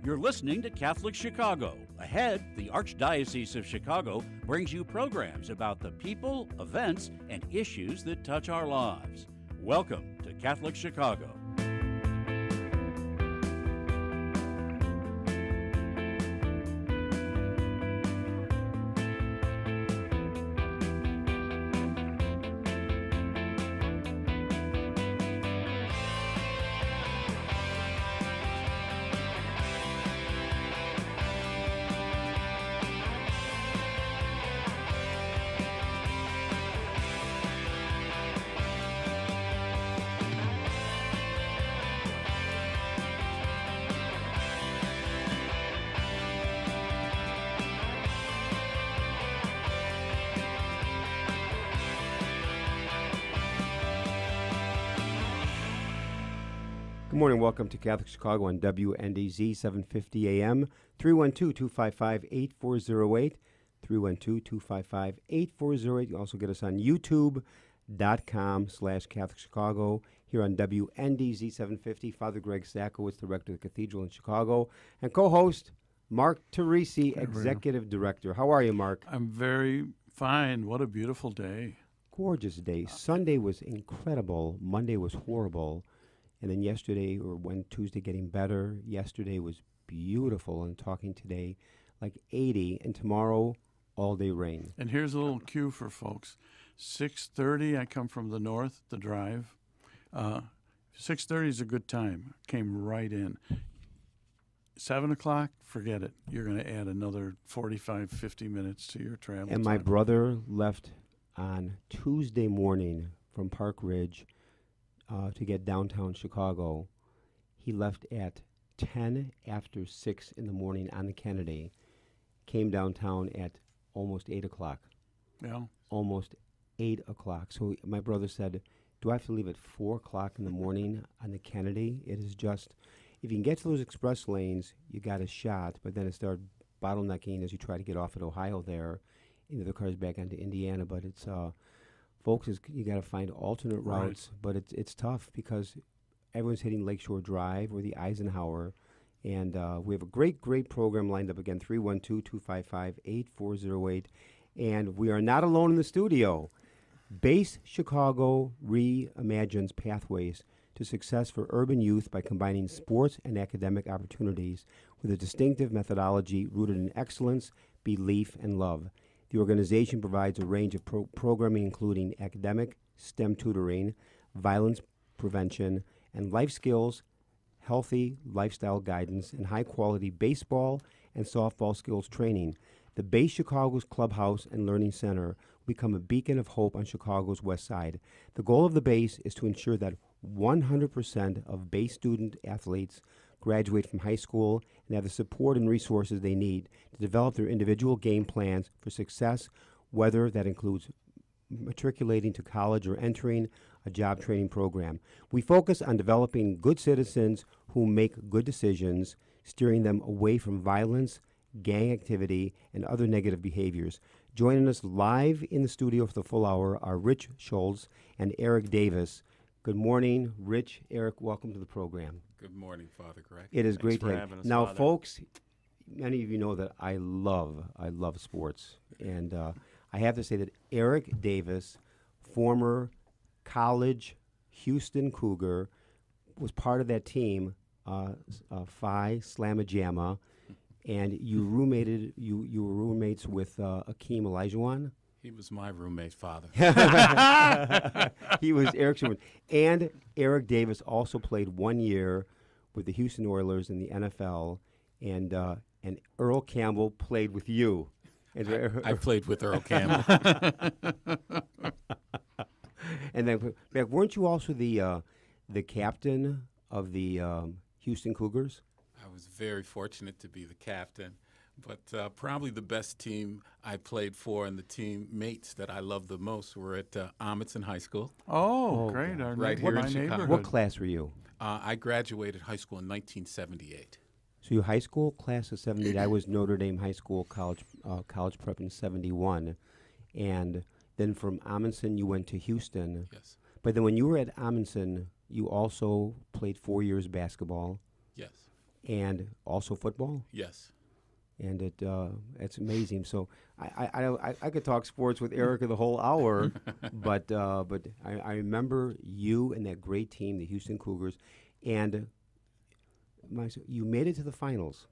You're listening to Catholic Chicago. Ahead, the Archdiocese of Chicago brings you programs about the people, events, and issues that touch our lives. Welcome to Catholic Chicago. Good morning. Welcome to Catholic Chicago on WNDZ 750 AM, 312-255-8408, 312-255-8408. You also get us on youtube.com/Catholic Chicago. Here on WNDZ 750, Father Greg Sacco is director of the Cathedral in Chicago, and co-host Mark Teresi, executive director. How are you, Mark? I'm very fine. What a beautiful day. Gorgeous day. Sunday was incredible. Monday was horrible. And then yesterday, Tuesday getting better. Yesterday was beautiful, and talking today like 80, and tomorrow all day rain. And here's a little cue for folks. 6:30, I come from the north, the drive. 6:30 is a good time. Came right in. 7 o'clock, forget it. You're going to add another 45, 50 minutes to your travel And my brother left on Tuesday morning from Park Ridge to get downtown Chicago. He left at 10 after 6 in the morning on the Kennedy, came downtown at almost 8 o'clock. Yeah. Almost 8 o'clock. So my brother said, do I have to leave at 4 o'clock in the morning on the Kennedy? It is just, if you can get to those express lanes, you got a shot, but then it started bottlenecking as you try to get off at Ohio there, into the cars back onto Indiana. But it's, folks, you got to find alternate routes, but it's tough because everyone's hitting Lakeshore Drive or the Eisenhower, and we have a great program lined up. Again, 312-255-8408, and we are not alone in the studio. Base Chicago reimagines pathways to success for urban youth by combining sports and academic opportunities with a distinctive methodology rooted in excellence, belief, and love. The organization provides a range of programming including academic, STEM tutoring, violence prevention, and life skills, healthy lifestyle guidance, and high-quality baseball and softball skills training. The Base Chicago's Clubhouse and Learning Center will become a beacon of hope on Chicago's west side. The goal of the Base is to ensure that 100% of Base student athletes graduate from high school and have the support and resources they need to develop their individual game plans for success, whether that includes matriculating to college or entering a job training program. We focus on developing good citizens who make good decisions, steering them away from violence, gang activity, and other negative behaviors. Joining us live in the studio for the full hour are Rich Schultz and Eric Davis. Good morning, Rich. Eric, welcome to the program. Good morning, Father Greg. It is Thanks great for to have having us, now, Father. folks. Many of you know that I love sports, and I have to say that Eric Davis, former college Houston Cougar, was part of that team, Phi Slamma Jamma, and you were roommates with Akeem Olajuwon. He was my roommate, Father. He was Eric Schumann. And Eric Davis also played 1 year with the Houston Oilers in the NFL, and Earl Campbell played with you. I played with Earl Campbell. And then, weren't you also the captain of the Houston Cougars? I was very fortunate to be the captain, but probably the best team I played for and the teammates that I loved the most were at Amundsen High School. Oh, great. Right here in Chicago. What class were you? I graduated high school in 1978. So your high school class of 78. I was Notre Dame High School college prep in 71, and then from Amundsen you went to Houston. Yes. But then when you were at Amundsen, you also played 4 years basketball. Yes. and also football. Yes. And it's amazing. So I could talk sports with Erica the whole hour, but I remember you and that great team, the Houston Cougars, and you made it to the finals.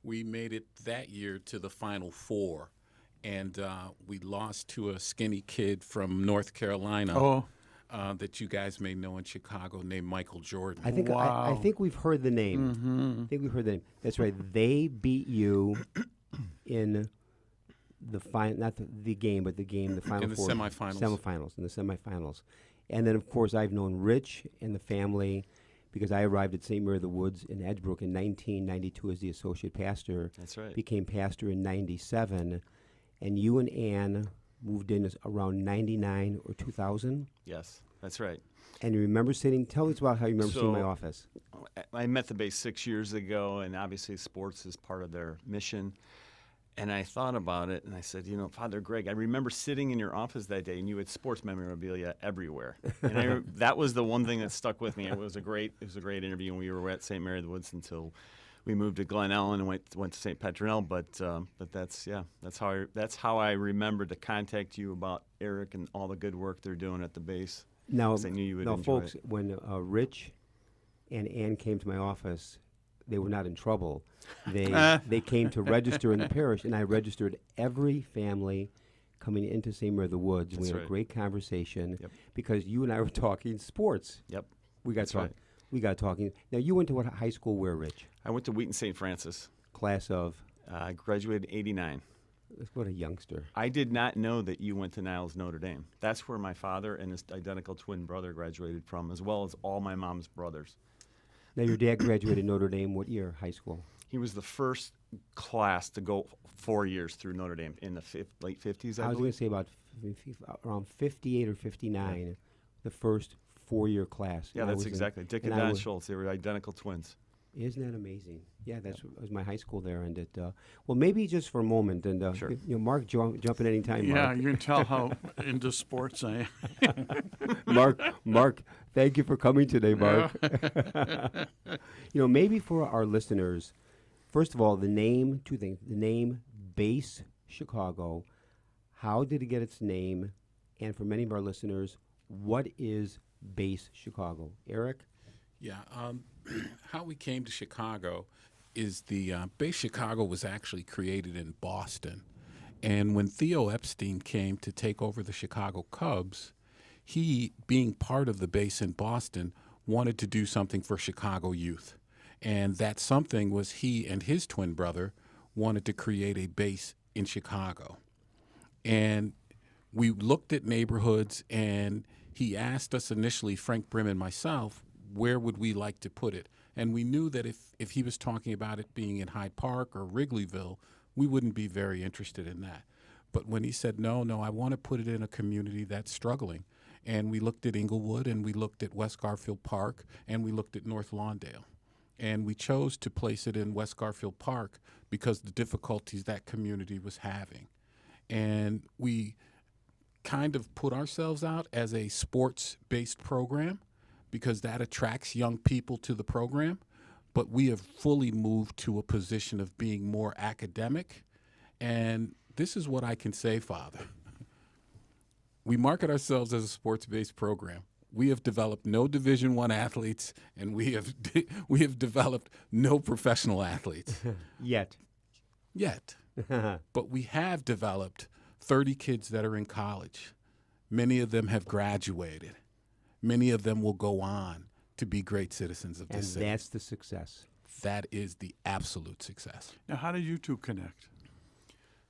We made it that year to the Final Four, and we lost to a skinny kid from North Carolina that you guys may know in Chicago named Michael Jordan. I think I think we've heard the name. Mm-hmm. I think we've heard the name. That's right. They beat you in the not the game, but the Final in the Four. semifinals. In the semifinals. And then, of course, I've known Rich and the family because I arrived at St. Mary of the Woods in Edgebrook in 1992 as the associate pastor. That's right. Became pastor in 97. And you and Ann moved in around 99 or 2000. Yes, that's right. And you remember tell us about how you remember sitting in my So- office. I met the base 6 years ago, and obviously sports is part of their mission. And I thought about it, and I said, Father Greg, I remember sitting in your office that day, and you had sports memorabilia everywhere. And that was the one thing that stuck with me. It was a great interview, and we were at St. Mary of the Woods until we moved to Glen Ellen and went to St. Petronell. But that's how I remembered to contact you about Eric and all the good work they're doing at the base. Now, 'Cause I knew you would enjoy folks, it. when Rich and Ann came to my office, they were not in trouble. They came to register in the parish, and I registered every family coming into St. Mary of the Woods. And we That's had a right. great conversation Yep. because you and I were talking sports. Yep. We got That's talking. right. We got talking. Now, you went to what high school? Where, Rich? I went to Wheaton St. Francis. Class of. I graduated in '89. What a youngster. I did not know that you went to Niles, Notre Dame. That's where my father and his identical twin brother graduated from, as well as all my mom's brothers. Now, your dad graduated Notre Dame. What year? High school. He was the first class to go 4 years through Notre Dame in the late 50s, I I was going believe. to say around 58 or 59, the first 4-year class. Yeah, And I that's was in- exactly. Dick and and I Don was- Schultz, they were identical twins. Isn't that amazing? Yeah, that was my high school there, and well, maybe just for a moment, and Sure. Mark, jump in any time. Yeah, Mark. you can tell how into sports I am. Mark, thank you for coming today, Mark. Maybe for our listeners, first of all, two things. The name Base Chicago, how did it get its name? And for many of our listeners, what is Base Chicago? Eric? Yeah, how we came to Chicago is the Base Chicago was actually created in Boston. And when Theo Epstein came to take over the Chicago Cubs, he, being part of the base in Boston, wanted to do something for Chicago youth. And that something was he and his twin brother wanted to create a base in Chicago. And we looked at neighborhoods, and he asked us initially, Frank Brim and myself, where would we like to put it? And we knew that if he was talking about it being in Hyde Park or Wrigleyville, we wouldn't be very interested in that. But when he said, no, I want to put it in a community that's struggling. And we looked at Inglewood, and we looked at West Garfield Park, and we looked at North Lawndale. And we chose to place it in West Garfield Park because the difficulties that community was having. And we kind of put ourselves out as a sports-based program because that attracts young people to the program. But we have fully moved to a position of being more academic. And this is what I can say, Father. We market ourselves as a sports-based program. We have developed no Division I athletes, and we have developed no professional athletes. Yet. But we have developed 30 kids that are in college. Many of them have graduated. Many of them will go on to be great citizens of And this city. that's the success. That is the absolute success. Now, how did you two connect?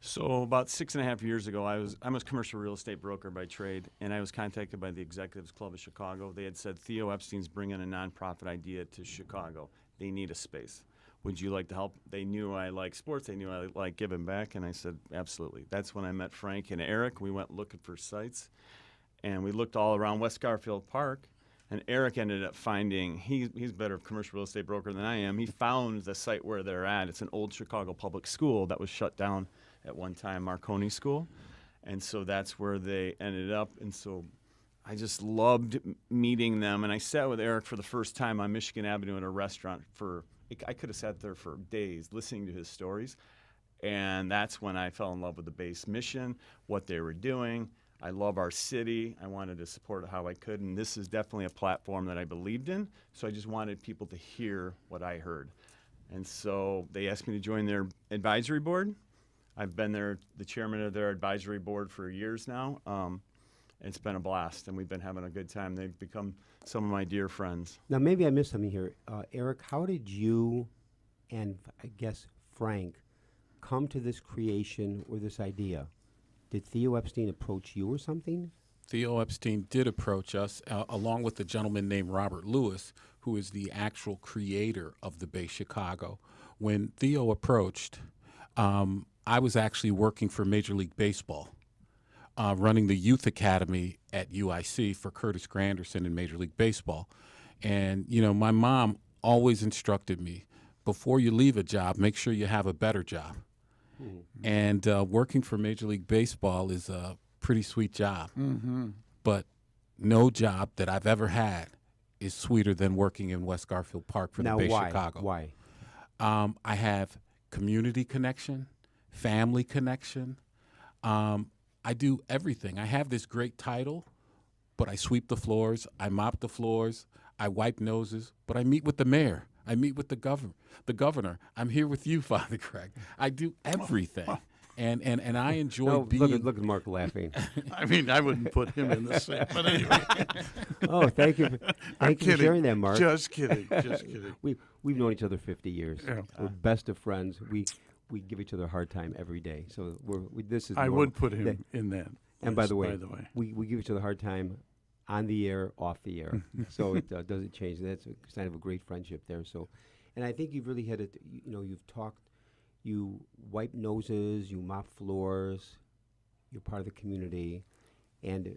So about 6.5 years ago, I'm a commercial real estate broker by trade, and I was contacted by the Executives Club of Chicago. They had said, Theo Epstein's bringing a nonprofit idea to Chicago. They need a space. Would you like to help? They knew I like sports. They knew I like giving back, and I said, absolutely. That's when I met Frank and Eric. We went looking for sites, and we looked all around West Garfield Park, and Eric ended up finding, he's better commercial real estate broker than I am. He found the site where they're at. It's an old Chicago public school that was shut down at one time, Marconi School. And so that's where they ended up. And so I just loved meeting them. And I sat with Eric for the first time on Michigan Avenue at a restaurant for I could have sat there for days listening to his stories. And that's when I fell in love with the base mission, what they were doing. I love our city. I wanted to support it how I could. And this is definitely a platform that I believed in. So I just wanted people to hear what I heard. And so they asked me to join their advisory board. I've been the chairman of their advisory board for years now. It's been a blast, and we've been having a good time. They've become some of my dear friends. Now, maybe I missed something here. Eric, how did you and, I guess, Frank come to this creation or this idea? Did Theo Epstein approach you or something? Theo Epstein did approach us, along with a gentleman named Robert Lewis, who is the actual creator of the Base Chicago. When Theo approached, I was actually working for Major League Baseball, running the youth academy at UIC for Curtis Granderson in Major League Baseball. And, you know, my mom always instructed me, before you leave a job, make sure you have a better job. Mm-hmm. And working for Major League Baseball is a pretty sweet job. Mm-hmm. But no job that I've ever had is sweeter than working in West Garfield Park for the Base Chicago. Why? I have community connection, family connection. I do everything. I have this great title, but I sweep the floors, I mop the floors, I wipe noses, but I meet with the mayor. I meet with the governor. I'm here with you, Father Craig. I do everything. And I enjoy being... Look at Mark laughing. I mean, I wouldn't put him in the same, but anyway. Oh, thank you. Thank you for sharing that, Mark. Just kidding. We've known each other 50 years. Yeah. We're best of friends. We give each other a hard time every day. So this is. I would put him in that. And by the way, we give each other a hard time on the air, off the air. So it doesn't change. That's a sign of a great friendship there. So, and I think you've really had it. You know, you've talked. You wipe noses. You mop floors. You're part of the community, and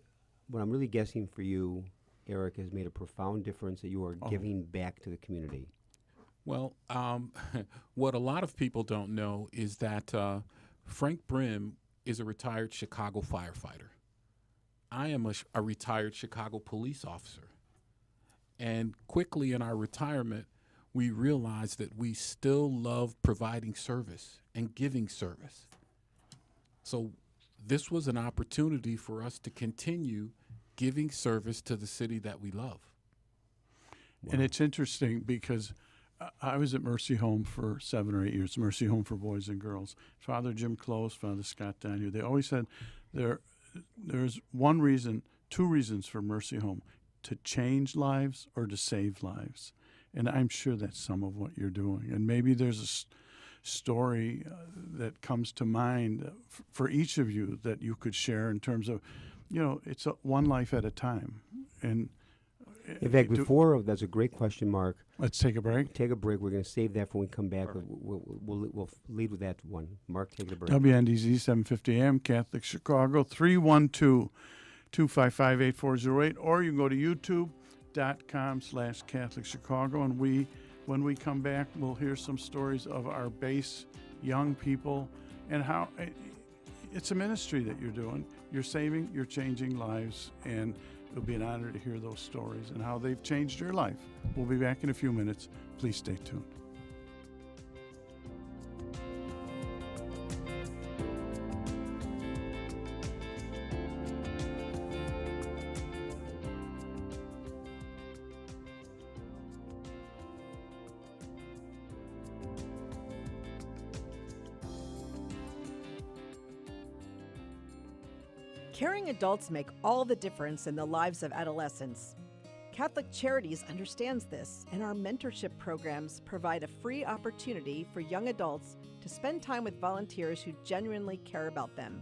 what I'm really guessing for you, Eric, has made a profound difference that you are giving back to the community. Well, what a lot of people don't know is that Frank Brim is a retired Chicago firefighter. I am a retired Chicago police officer. And quickly in our retirement, we realized that we still love providing service and giving service. So this was an opportunity for us to continue giving service to the city that we love. Wow. And it's interesting because I was at Mercy Home for 7 or 8 years, Mercy Home for Boys and Girls. Father Jim Close, Father Scott Donahue, they always said there's two reasons for Mercy Home, to change lives or to save lives. And I'm sure that's some of what you're doing. And maybe there's a story that comes to mind for each of you that you could share in terms of, you know, it's one life at a time. And in fact, that's a great question, Mark. Let's take a break. Take a break. We're going to save that for when we come back. We'll lead with that one. Mark, take a break. WNDZ 750 AM, Catholic Chicago, 312-255-8408, or you can go to youtube.com/Catholic Chicago, and when we come back, we'll hear some stories of our base young people and how it's a ministry that you're doing. You're saving, you're changing lives, and it'll be an honor to hear those stories and how they've changed your life. We'll be back in a few minutes. Please stay tuned. Caring adults make all the difference in the lives of adolescents. Catholic Charities understands this, and our mentorship programs provide a free opportunity for young adults to spend time with volunteers who genuinely care about them.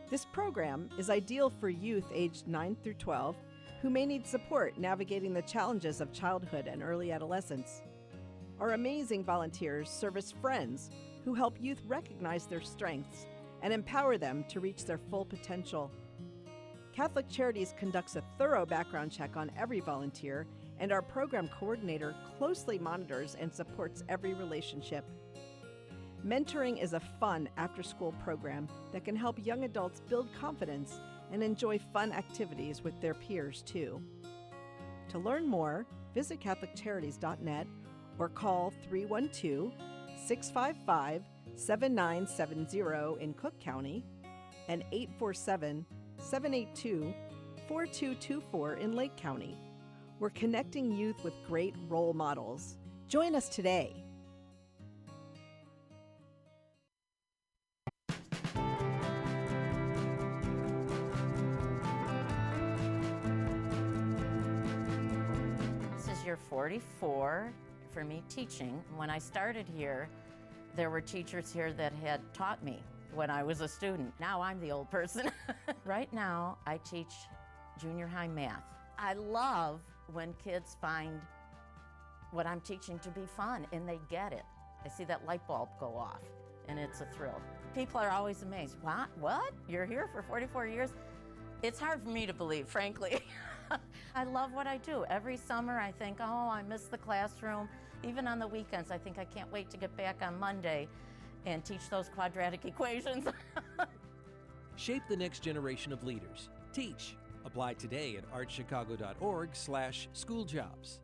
This program is ideal for youth aged 9 through 12 who may need support navigating the challenges of childhood and early adolescence. Our amazing volunteers serve as friends who help youth recognize their strengths and empower them to reach their full potential. Catholic Charities conducts a thorough background check on every volunteer, and our program coordinator closely monitors and supports every relationship. Mentoring is a fun after-school program that can help young adults build confidence and enjoy fun activities with their peers, too. To learn more, visit CatholicCharities.net or call 312-655-7970 in Cook County and 847-782-4224 in Lake County. We're connecting youth with great role models. Join us today. This is year 44 for me teaching. When I started here, there were teachers here that had taught me when I was a student. Now I'm the old person. Right now, I teach junior high math. I love when kids find what I'm teaching to be fun and they get it. I see that light bulb go off and it's a thrill. People are always amazed. What? You're here for 44 years? It's hard for me to believe, frankly. I love what I do. Every summer I think, oh, I miss the classroom. Even on the weekends, I think I can't wait to get back on Monday and teach those quadratic equations. Shape the next generation of leaders. Teach. Apply today at archchicago.org/schooljobs.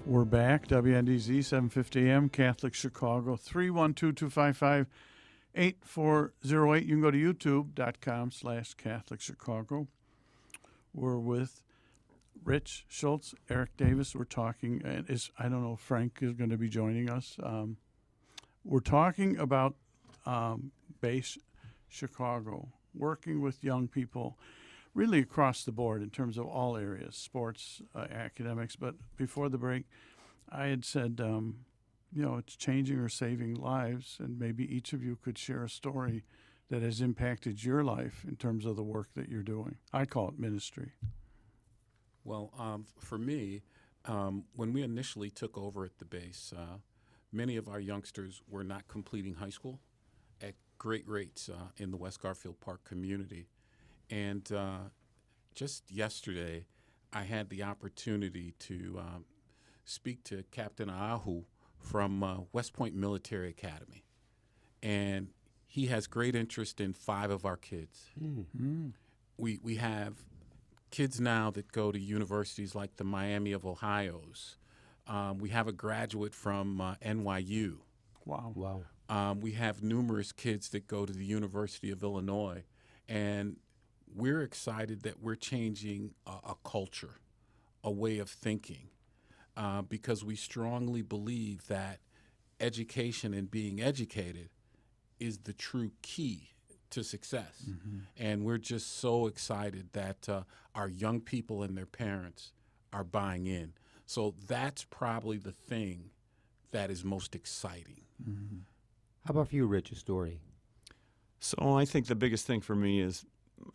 We're back. WNDZ 750 AM, Catholic Chicago, 312-255-8408. You can go to youtube.com/Catholic Chicago. We're with Rich Schultz, Eric Davis. We're talking, and I don't know if Frank is going to be joining us. We're talking about Base Chicago, working with young people really across the board in terms of all areas, sports, academics. But before the break, I had said, it's changing or saving lives, and maybe each of you could share a story that has impacted your life in terms of the work that you're doing. I call it ministry. Well, for me, when we initially took over at the base, many of our youngsters were not completing high school at great rates in the West Garfield Park community. And just yesterday, I had the opportunity to speak to Captain Ahu from West Point Military Academy. And he has great interest in 5 of our kids. Mm-hmm. We have kids now that go to universities like the Miami of Ohio's. We have a graduate from NYU. Wow. We have numerous kids that go to the University of Illinois. And we're excited that we're changing a culture, a way of thinking, because we strongly believe that education and being educated is the true key to success. Mm-hmm. And we're just so excited that our young people and their parents are buying in. So that's probably the thing that is most exciting. Mm-hmm. How about for you, Rich, a story? So I think the biggest thing for me is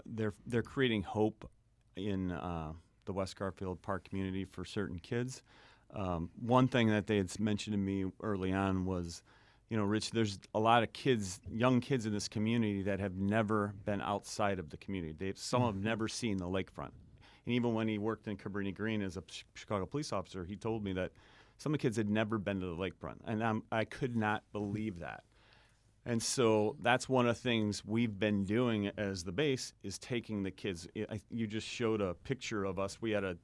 they're creating hope in the West Garfield Park community for certain kids. One thing that they had mentioned to me early on was, Rich, there's a lot of kids, young kids in this community that have never been outside of the community. Some have never seen the lakefront. And even when he worked in Cabrini Green as a Chicago police officer, he told me that some of the kids had never been to the lakefront. And I could not believe that. And so that's one of the things we've been doing as the base is taking the kids. You just showed a picture of us. We had a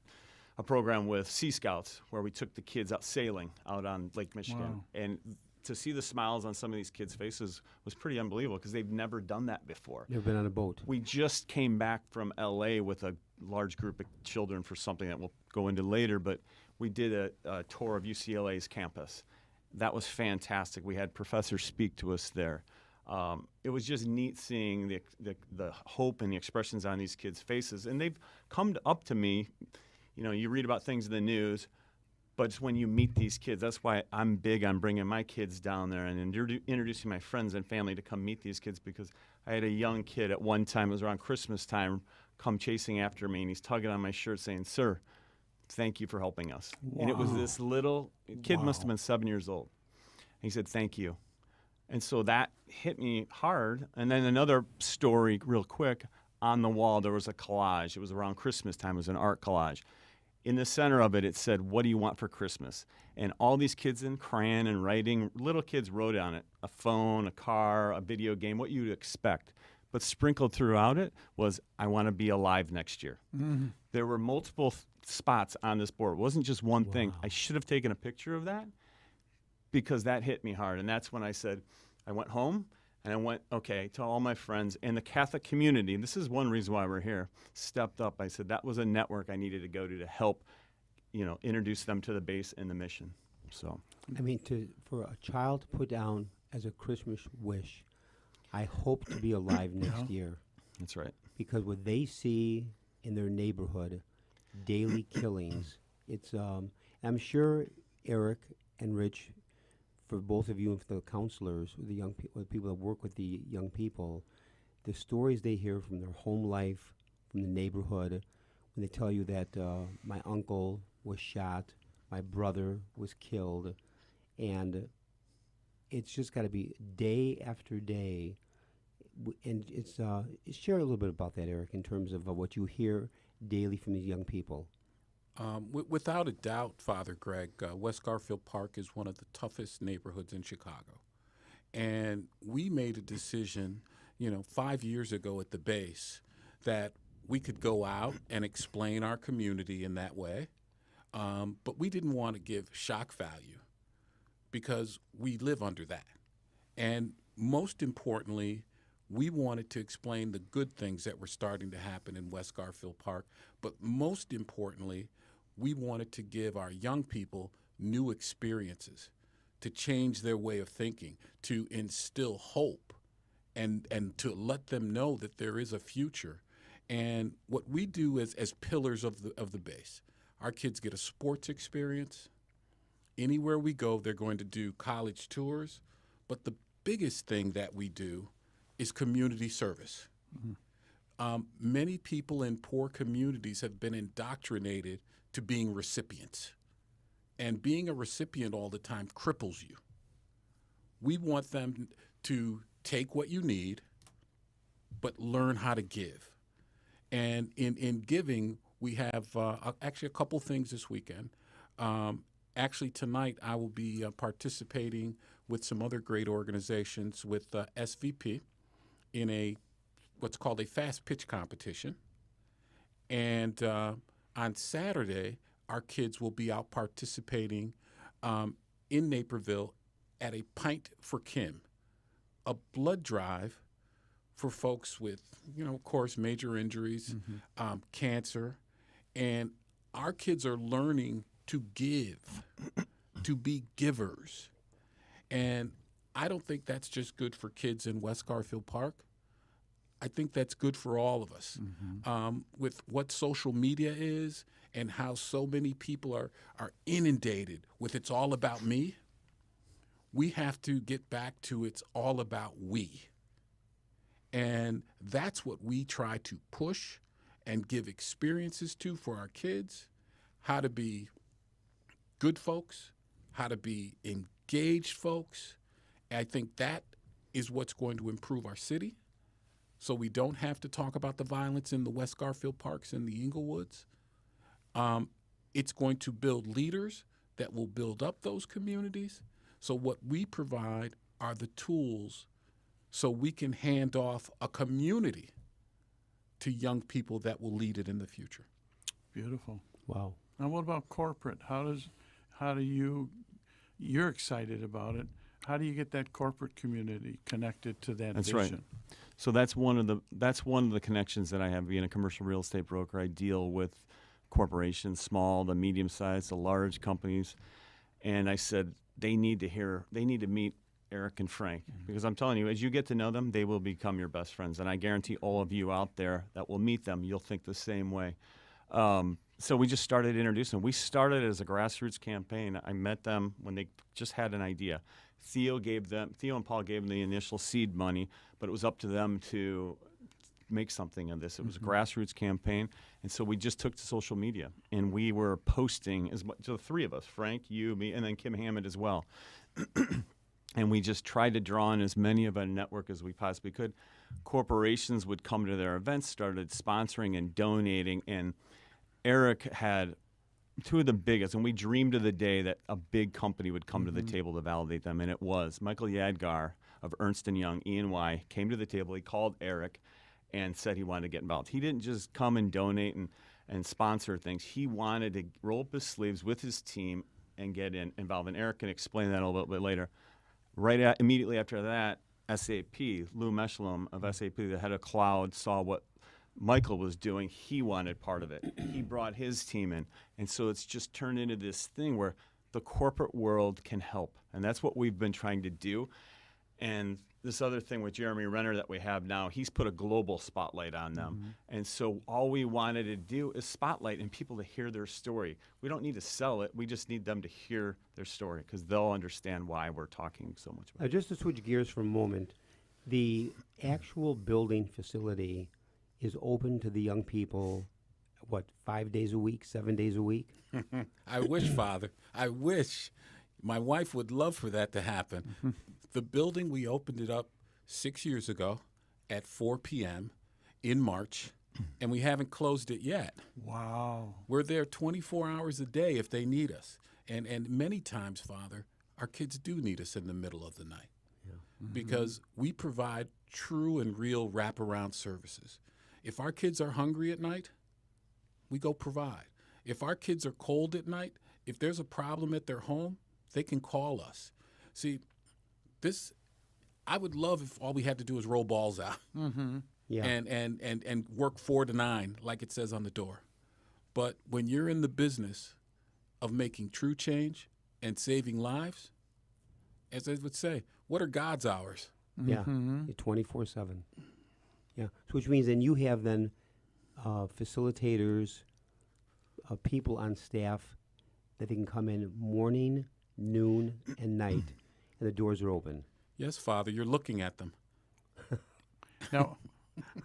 program with Sea Scouts where we took the kids out sailing out on Lake Michigan. Wow. And to see the smiles on some of these kids' faces was pretty unbelievable because they've never done that before. Never been on a boat. We just came back from L.A. with a large group of children for something that we'll go into later, but we did a tour of UCLA's campus. That was fantastic. We had professors speak to us there. It was just neat seeing the hope and the expressions on these kids' faces. And they've come up to me. You read about things in the news, but it's when you meet these kids. That's why I'm big on bringing my kids down there and introducing my friends and family to come meet these kids, because I had a young kid at one time, it was around Christmas time, come chasing after me, and he's tugging on my shirt saying, "Sir, thank you for helping us. And it was this little kid, must have been 7 years old. And he said, thank you. And so that hit me hard. And then another story real quick, on the wall there was a collage. It was around Christmas time. It was an art collage. In the center of it, it said, what do you want for Christmas? And all these kids in crayon and writing, little kids wrote on it, a phone, a car, a video game, what you'd expect. But sprinkled throughout it was, I want to be alive next year. Mm-hmm. There were multiple spots on this board. It wasn't just one thing. I should have taken a picture of that because that hit me hard. And that's when I said, I went home and I went, okay, to all my friends and the Catholic community, and this is one reason why we're here, stepped up. I said that was a network I needed to go to help, introduce them to the base and the mission. So, I mean, for a child to put down as a Christmas wish, I hope to be alive next year. That's right. Because what they see in their neighborhood, daily killings, it's, I'm sure Eric and Rich, for both of you and for the counselors, the young the people that work with the young people, the stories they hear from their home life, from the neighborhood, when they tell you that my uncle was shot, my brother was killed, and it's just got to be day after day. And it's share a little bit about that, Eric, in terms of what you hear daily from these young people. Without a doubt, Father Greg, West Garfield Park is one of the toughest neighborhoods in Chicago. And we made a decision, 5 years ago at the base that we could go out and explain our community in that way. But we didn't want to give shock value because we live under that. And most importantly, we wanted to explain the good things that were starting to happen in West Garfield Park. But most importantly, we wanted to give our young people new experiences, to change their way of thinking, to instill hope, and to let them know that there is a future. And what we do as pillars of the base, our kids get a sports experience. Anywhere we go, they're going to do college tours. But the biggest thing that we do is community service. Mm-hmm. Many people in poor communities have been indoctrinated to being recipients. And being a recipient all the time cripples you. We want them to take what you need, but learn how to give. And in giving, we have actually a couple things this weekend. Actually, tonight I will be participating with some other great organizations with SVP in what's called a fast pitch competition. And on Saturday, our kids will be out participating in Naperville at a Pint for Kim, a blood drive for folks with, of course, major injuries, cancer. And our kids are learning to give, to be givers. And I don't think that's just good for kids in West Garfield Park. I think that's good for all of us. Mm-hmm. With what social media is and how so many people are inundated with it's all about me, we have to get back to it's all about we. And that's what we try to push and give experiences to for our kids, how to be good folks, how to be engaged folks. And I think that is what's going to improve our city. So we don't have to talk about the violence in the West Garfield Parks and the Inglewoods. It's going to build leaders that will build up those communities. So what we provide are the tools so we can hand off a community to young people that will lead it in the future. Beautiful. Wow. Now what about corporate? You're excited about it. How do you get that corporate community connected to that That's vision? Right. So that's one of the connections that I have. Being a commercial real estate broker, I deal with corporations, small, the medium sized, the large companies, and I said they need to meet Eric and Frank, because I'm telling you, as you get to know them, they will become your best friends, and I guarantee all of you out there that will meet them, you'll think the same way. So we just started introducing them. We started as a grassroots campaign. I met them when they just had an idea. Theo and Paul gave them the initial seed money, but it was up to them to make something of this. It was a grassroots campaign, and so we just took to social media, and we were posting as much. So the three of us, Frank, you, me, and then Kim Hammond as well. And we just tried to draw in as many of a network as we possibly could. Corporations would come to their events, started sponsoring and donating, and Eric had two of the biggest, and we dreamed of the day that a big company would come to the table to validate them, and it was. Michael Yadgar of Ernst & Young, E&Y, came to the table. He called Eric and said he wanted to get involved. He didn't just come and donate and sponsor things. He wanted to roll up his sleeves with his team and get involved, and Eric can explain that a little bit later. Immediately after that, SAP, Lou Meshlem of SAP, the head of cloud, saw what Michael was doing. He wanted part of it. He brought his team in. And so it's just turned into this thing where the corporate world can help. And that's what we've been trying to do. And this other thing with Jeremy Renner that we have now, he's put a global spotlight on them. And so all we wanted to do is spotlight and people to hear their story. We don't need to sell it. We just need them to hear their story because they'll understand why we're talking so much about it. Just to switch gears for a moment, the actual building facility is open to the young people, 5 days a week, 7 days a week? I wish, Father. I wish. My wife would love for that to happen. The building, we opened it up 6 years ago at 4 p.m. in March, and we haven't closed it yet. Wow. We're there 24 hours a day if they need us. And many times, Father, our kids do need us in the middle of the night because we provide true and real wraparound services. If our kids are hungry at night, we go provide. If our kids are cold at night, if there's a problem at their home, they can call us. See, I would love if all we had to do is roll balls out and work 4 to 9 like it says on the door. But when you're in the business of making true change and saving lives, as I would say, what are God's hours? Yeah, 24/7. Yeah, so which means then you have then facilitators, people on staff that they can come in morning, noon, and night, and the doors are open. Yes, Father, you're looking at them. Now,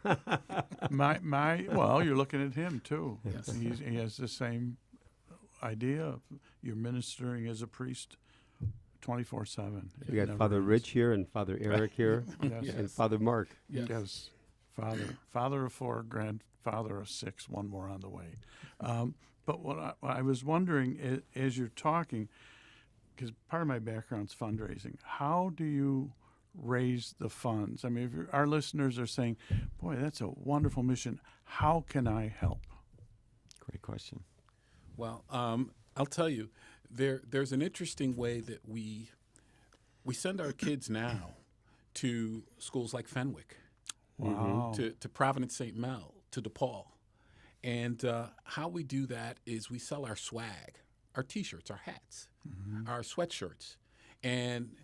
well, you're looking at him too. Yes. He has the same idea of you're ministering as a priest 24/7. We got Father Rich here and Father Eric here and Father Mark. Yes. Father of 4, grandfather of 6, one more on the way. But what I was wondering as you're talking, because part of my background's fundraising, how do you raise the funds? I mean, if our listeners are saying, boy, that's a wonderful mission, how can I help? Great question. Well, I'll tell you, there's an interesting way that we send our kids now to schools like Fenwick, to Providence St. Mel, to DePaul. And how we do that is we sell our swag, our T-shirts, our hats, our sweatshirts. And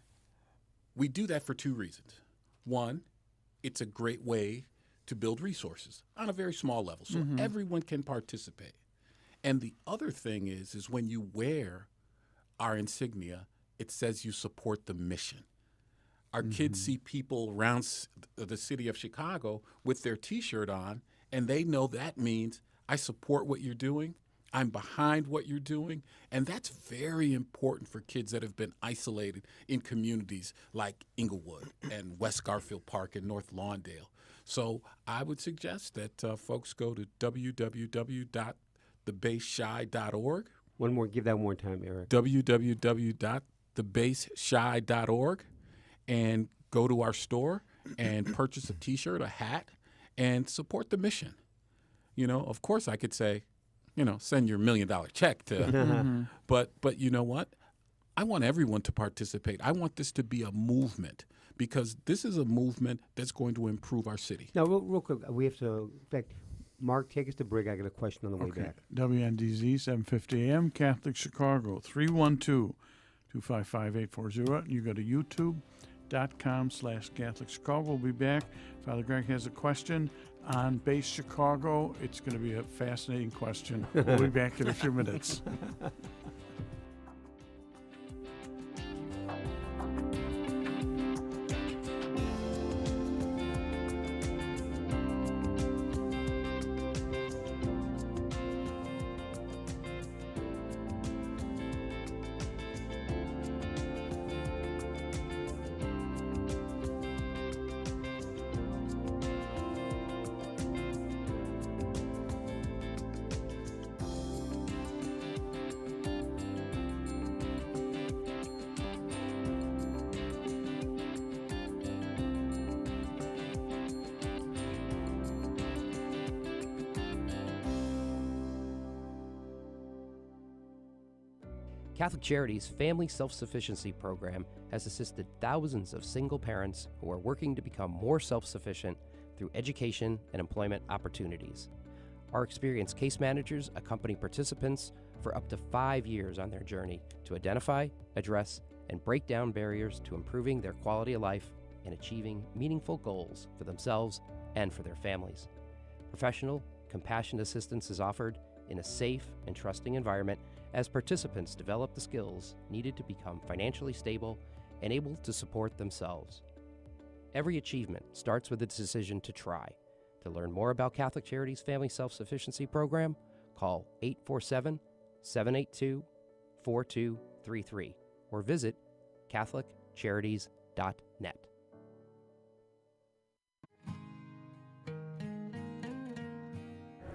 we do that for 2 reasons. One, it's a great way to build resources on a very small level so everyone can participate. And the other thing is when you wear our insignia, it says you support the mission. Our kids see people around the city of Chicago with their T-shirt on, and they know that means I support what you're doing, I'm behind what you're doing, and that's very important for kids that have been isolated in communities like Inglewood and West Garfield Park and North Lawndale. So I would suggest that folks go to www.thebaseshy.org. Give that one more time, Eric. www.thebaseshy.org and go to our store and purchase a T-shirt, a hat, and support the mission. You know, of course I could say, send your $1 million check to, but you know what? I want everyone to participate. I want this to be a movement because this is a movement that's going to improve our city. Now, real quick, we have to, in fact, Mark, take us to break. I got a question on the way back. WNDZ, 750 AM, Catholic Chicago, 312-255-840. You go to youtube.com/Catholic Chicago. We'll be back. Father Greg has a question on Base Chicago. It's going to be a fascinating question. We'll be back in a few minutes. Catholic Charities' Family Self-Sufficiency Program has assisted thousands of single parents who are working to become more self-sufficient through education and employment opportunities. Our experienced case managers accompany participants for up to 5 years on their journey to identify, address, and break down barriers to improving their quality of life and achieving meaningful goals for themselves and for their families. Professional, compassionate assistance is offered in a safe and trusting environment as participants develop the skills needed to become financially stable and able to support themselves. Every achievement starts with a decision to try. To learn more about Catholic Charities' Family Self-Sufficiency Program, call 847-782-4233 or visit CatholicCharities.net.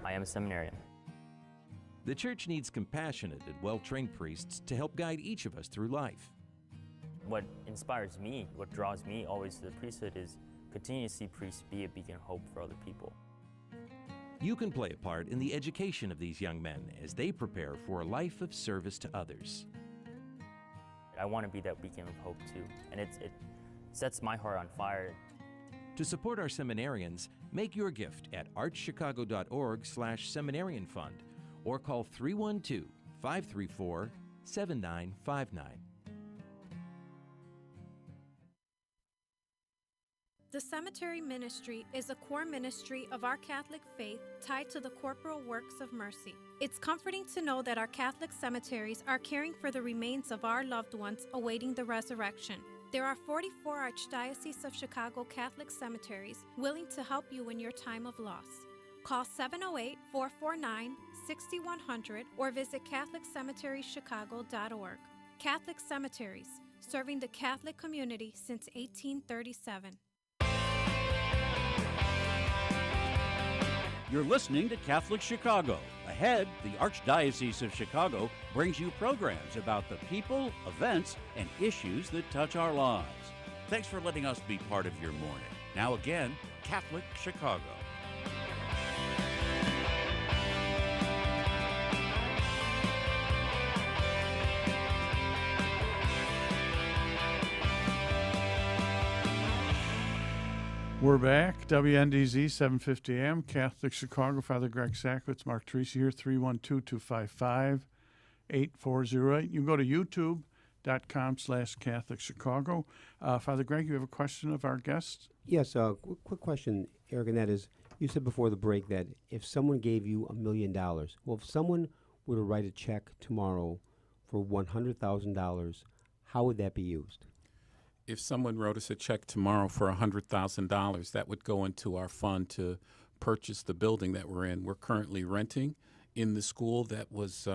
I am a seminarian. The Church needs compassionate and well-trained priests to help guide each of us through life. What inspires me, what draws me always to the priesthood is continue to see priests be a beacon of hope for other people. You can play a part in the education of these young men as they prepare for a life of service to others. I want to be that beacon of hope too, and it sets my heart on fire. To support our seminarians, make your gift at archchicago.org/seminarian fund or call 312-534-7959. The cemetery ministry is a core ministry of our Catholic faith tied to the corporal works of mercy. It's comforting to know that our Catholic cemeteries are caring for the remains of our loved ones awaiting the resurrection. There are 44 Archdiocese of Chicago Catholic cemeteries willing to help you in your time of loss. Call 708-449-6100 or visit CatholicCemeteriesChicago.org. Catholic Cemeteries, serving the Catholic community since 1837. You're listening to Catholic Chicago. Ahead, the Archdiocese of Chicago brings you programs about the people, events, and issues that touch our lives. Thanks for letting us be part of your morning. Now again, Catholic Chicago. We're back. WNDZ 750 AM, Catholic Chicago. Father Greg Sackwitz, Mark Teresi here, 312-255-8408. You can go to youtube.com/Catholic Chicago. Father Greg, you have a question of our guest? Yes, quick question, Eric, and that is, you said before the break that if someone gave you $1 million, well, if someone were to write a check tomorrow for $100,000, how would that be used? If someone wrote us a check tomorrow for $100,000, that would go into our fund to purchase the building that we're in. We're currently renting in the school that was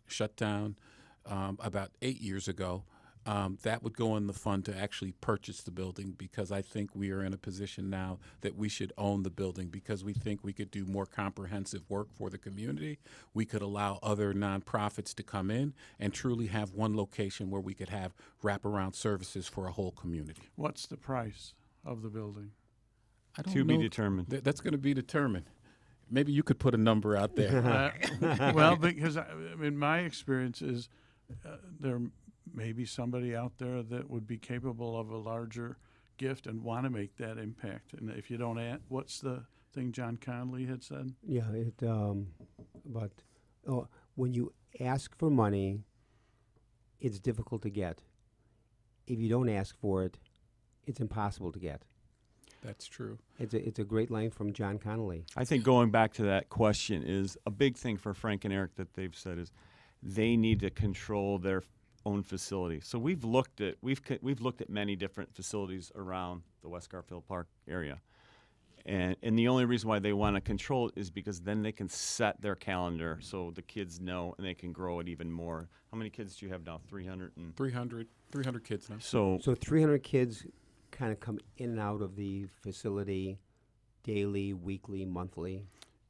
shut down about 8 years ago. That would go in the fund to actually purchase the building, because I think we are in a position now that we should own the building, because we think we could do more comprehensive work for the community. We could allow other nonprofits to come in and truly have one location where we could have wraparound services for a whole community. What's the price of the building? I don't To be know. determined. That's going to be determined. Maybe you could put a number out there. Well, because I mean, my experience is there may be somebody out there that would be capable of a larger gift and want to make that impact. And if you don't what's the thing John Conley had said? Yeah, when you ask for money, it's difficult to get. If you don't ask for it, it's impossible to get. That's true. It's a great line from John Connolly. I think going back to that question is a big thing for Frank and Eric that they've said is they need to control their own facility. So we've looked at many different facilities around the West Garfield Park area, and the only reason why they want to control it is because then they can set their calendar so the kids know and they can grow it even more. How many kids do you have now? 300 kids now. So 300 kids kind of come in and out of the facility daily, weekly, monthly.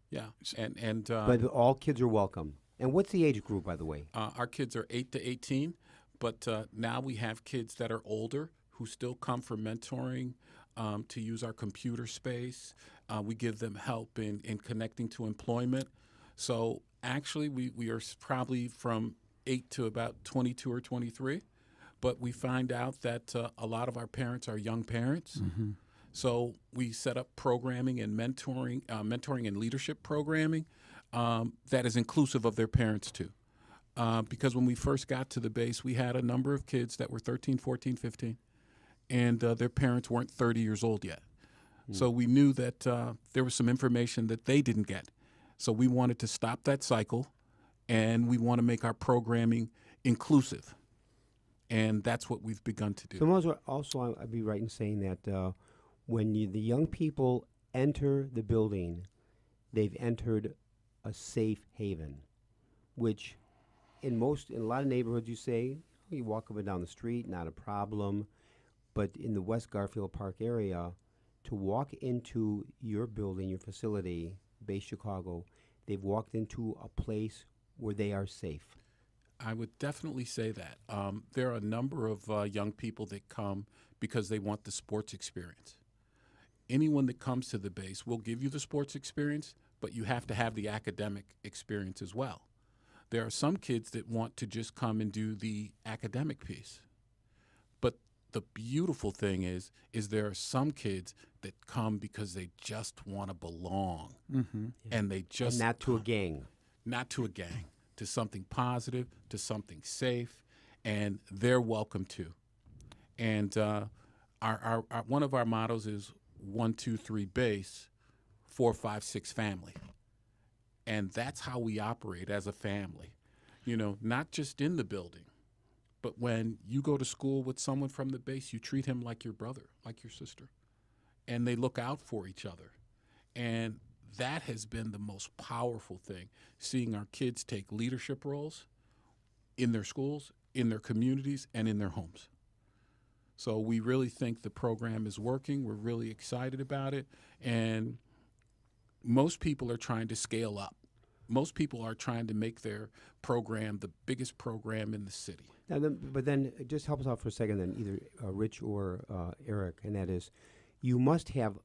Yeah, and but all kids are welcome. And what's the age group, by the way? Our kids are 8 to 18, but now we have kids that are older who still come for mentoring, to use our computer space. We give them help in connecting to employment. So actually, we are probably from 8 to about 22 or 23. But we find out that a lot of our parents are young parents. So we set up programming and mentoring and leadership programming that is inclusive of their parents too. Because when we first got to the base, we had a number of kids that were 13, 14, 15, and their parents weren't 30 years old yet. So we knew that there was some information that they didn't get. So we wanted to stop that cycle, and we want to make our programming inclusive. And that's what we've begun to do. So also, I'd be right in saying that when the young people enter the building, they've entered a safe haven, which in a lot of neighborhoods you walk up and down the street, not a problem. But in the West Garfield Park area, to walk into your building, your facility, Base Chicago, they've walked into a place where they are safe. I would definitely say that. There are a number of young people that come because they want the sports experience. Anyone that comes to the base will give you the sports experience, but you have to have the academic experience as well. There are some kids that want to just come and do the academic piece. But the beautiful thing is there are some kids that come because they just want to belong. And they just... And not to a gang. Not to a gang. To something positive, to something safe, and they're welcome too. And our one of our mottos is 1, 2, 3 base, 4, 5, 6 family. And that's how we operate as a family. You know, not just in the building, but when you go to school with someone from the base, you treat him like your brother, like your sister. And they look out for each other. And that has been the most powerful thing, seeing our kids take leadership roles in their schools, in their communities, and in their homes. So we really think the program is working. We're really excited about it. And most people are trying to scale up. Most people are trying to make their program the biggest program in the city. But then just help us out for a second then, either Rich or Eric, and that is, you must have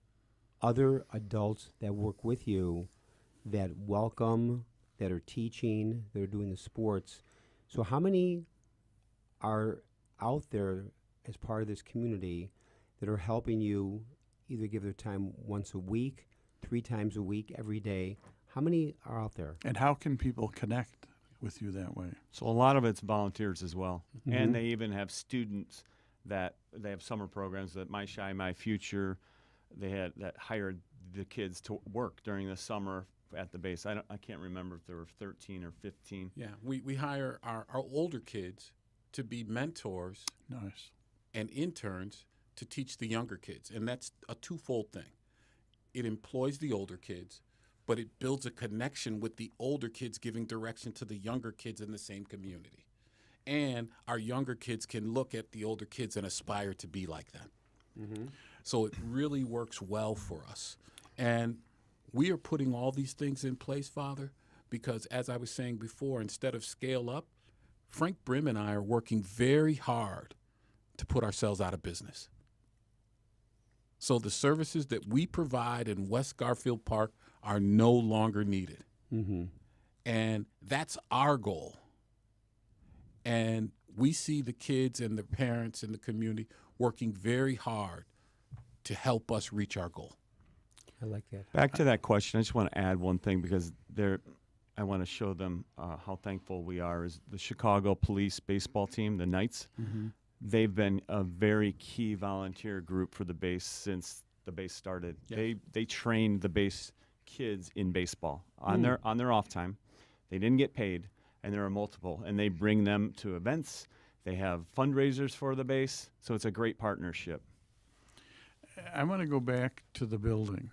other adults that work with you that welcome, that are teaching, that are doing the sports. So how many are out there as part of this community that are helping you either give their time once a week, 3 times a week, every day? How many are out there? And how can people connect with you that way? So a lot of it's volunteers as well. And they even have students that they have summer programs that My Shy, My Future, they had that hired the kids to work during the summer at the base. I can't remember if there were 13 or 15. Yeah, we hire our older kids to be mentors and interns to teach the younger kids. And that's a twofold thing. It employs the older kids, but it builds a connection with the older kids giving direction to the younger kids in the same community. And our younger kids can look at the older kids and aspire to be like them. So it really works well for us. And we are putting all these things in place, Father, because as I was saying before, instead of scale up, Frank Brim and I are working very hard to put ourselves out of business. So the services that we provide in West Garfield Park are no longer needed. And that's our goal. And we see the kids and the parents and the community working very hard to help us reach our goal. I like that. Back to that question, I just want to add one thing because I want to show them how thankful we are. Is the Chicago Police baseball team, the Knights. They've been a very key volunteer group for the base since the base started. Yes. They trained the base kids in baseball on their off time. They didn't get paid, and there are multiple, and they bring them to events. They have fundraisers for the base, so it's a great partnership. I want to go back to the building,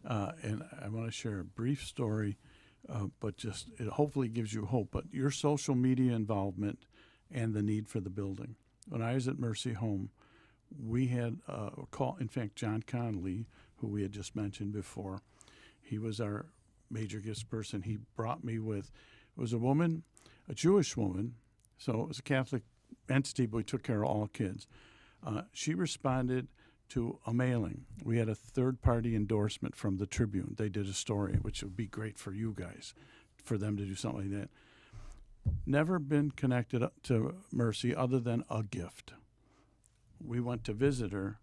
and I want to share a brief story, but just it hopefully gives you hope. But your social media involvement and the need for the building. When I was at Mercy Home, we had a call. In fact, John Conley, who we had just mentioned before, he was our major gifts person. He brought me with, it was a woman, a Jewish woman, so it was a Catholic entity, but we took care of all kids. She responded to a mailing. We had a third-party endorsement from the Tribune. They did a story, which would be great for you guys, for them to do something like that. never been connected to Mercy other than a gift. We went to visit her.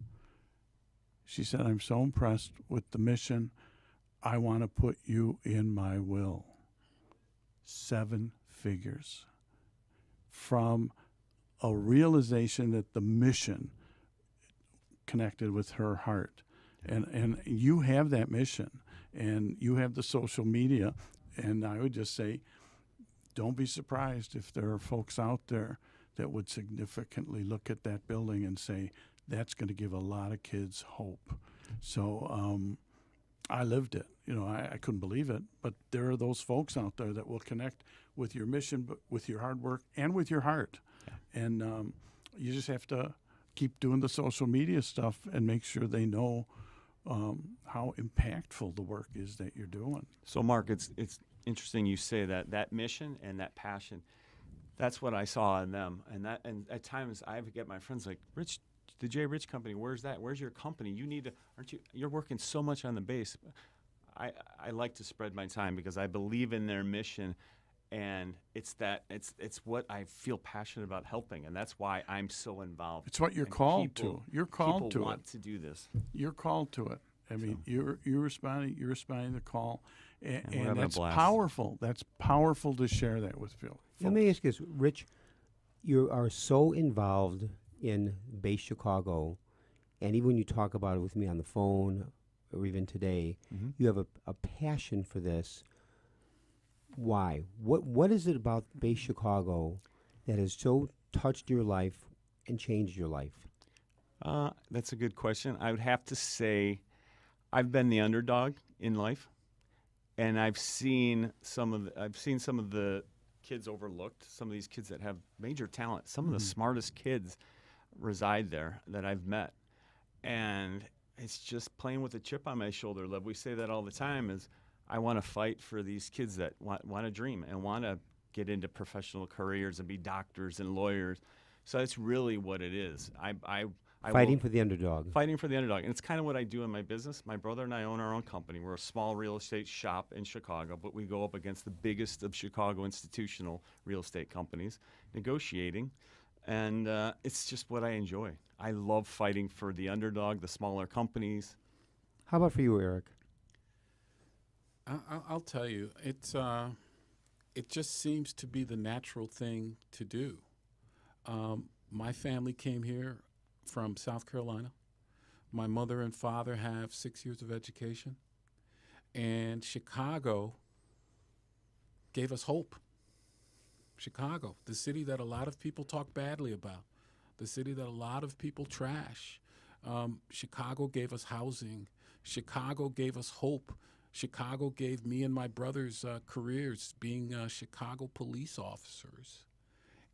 She said, I'm so impressed with the mission. I want to put you in my will. 7 figures. From a realization that the mission connected with her heart. And you have that mission, and you have the social media. And I would just say, don't be surprised if there are folks out there that would significantly look at that building and say, that's going to give a lot of kids hope. So I lived it. You know, I couldn't believe it. But there are those folks out there that will connect with your mission, but with your hard work and with your heart. Yeah. And you just have to keep doing the social media stuff and make sure they know how impactful the work is that you're doing. So, Mark, it's interesting you say that mission and that passion. That's what I saw in them, and at times I get my friends like, Rich, the J. Rich Company, where's that? Where's your company? You need to, you're working so much on the base. I like to spread my time because I believe in their mission, and it's what I feel passionate about helping, and that's why I'm so involved. It's what you're called to. You're called to it. People want to do this. You're called to it. I mean, you're responding to the call, and that's blast. Powerful. That's powerful to share that with Phil. Let me ask you this, Rich. You are so involved in Base Chicago, and even when you talk about it with me on the phone, or even today, you have a passion for this. Why? What is it about Base Chicago that has so touched your life and changed your life? That's a good question. I would have to say I've been the underdog in life, and I've seen some of the kids overlooked, some of these kids that have major talent. Some of the smartest kids reside there that I've met. And it's just playing with a chip on my shoulder, Lev. We say that all the time is I want to fight for these kids that want to dream and want to get into professional careers and be doctors and lawyers. So that's really what it is. Fighting for the underdog. Fighting for the underdog. And it's kind of what I do in my business. My brother and I own our own company. We're a small real estate shop in Chicago, but we go up against the biggest of Chicago institutional real estate companies, negotiating. And it's just what I enjoy. I love fighting for the underdog, the smaller companies. How about for you, Eric? I'll tell you, it just seems to be the natural thing to do. My family came here from South Carolina. My mother and father have 6 years of education. And Chicago gave us hope. Chicago, the city that a lot of people talk badly about, the city that a lot of people trash. Chicago gave us housing. Chicago gave us hope. Chicago gave me and my brothers careers being Chicago police officers.